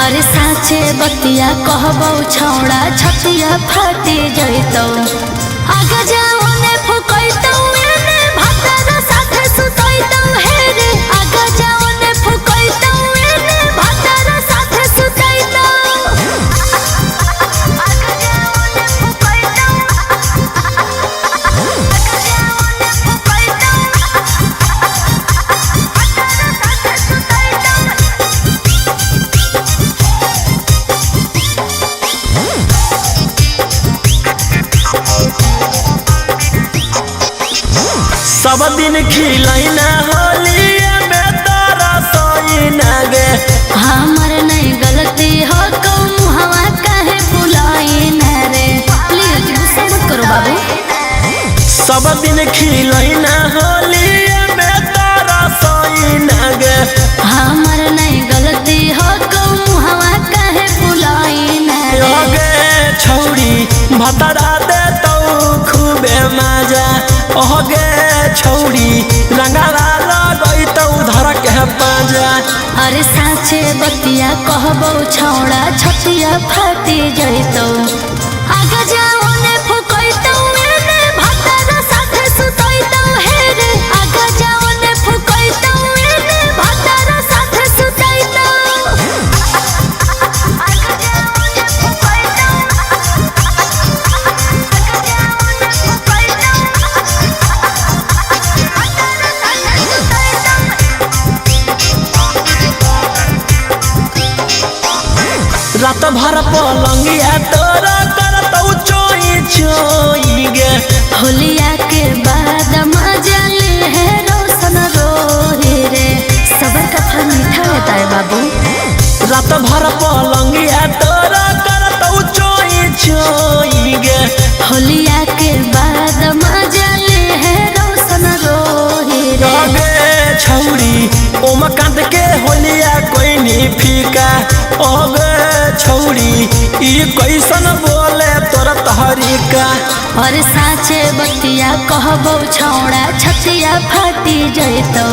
अरे साचे बतिया कहबो छौड़ा छतिया फाटे जइतौ आगे जाओ ने फुकैतौ एने भातर साथे सुतैतौ हे रे आगे जाओ ने फुकैतौ एने भातर साथे सुतैतौ आगे जाओ ने फुकैतौ आगे जाओ ने फुकैतौ भातर साथे सुतैतौ। सब दिन खिलैना होलिया में तोरा सोइना गे हमर नहीं गलती हो कौन हवा काहे बुलाइना रे प्लीज गुस्सा मत करो बाबू। सब दिन खिलैना होलिया में तोरा सोइना गे हमर नहीं गलती हो कौन हवा काहे बुलाइना रे गे छौड़ी भतरा दे तो खूबे मजा ओगे छौड़ी रंगावा लगैतौ धर के पाजा। अरे साचे बतिया कहबो छौड़ा छतिया फाटे जइतौ आगे जाओ ने फुकैतौ एने भातर साथे सुतैतौ हे रे आगे जाओ ने फुकैतौ एने भातर साथे सुतैतौ आगे जाओ ने फुकैतौ आगे जाओ ने फुकैतौ रात भर पलंगिया तोरा करतौ चोई चोई गे होलिया के बाद मजा ले है रोशन रोहे रे सबर का फल मीठा होता है बाबू। रात भर पलंगिया तोरा करतौ चोई चोई गे होलिया के बाद मजा ले है रोशन रोहे रे गे छौड़ी ओम कांद के होलिया कोई नहीं फीका ओगे छौड़ी ई कैसन बोले तोरा तहरीका। और साचे बतिया कहबो छौड़ा छतिया फाटी जइतौ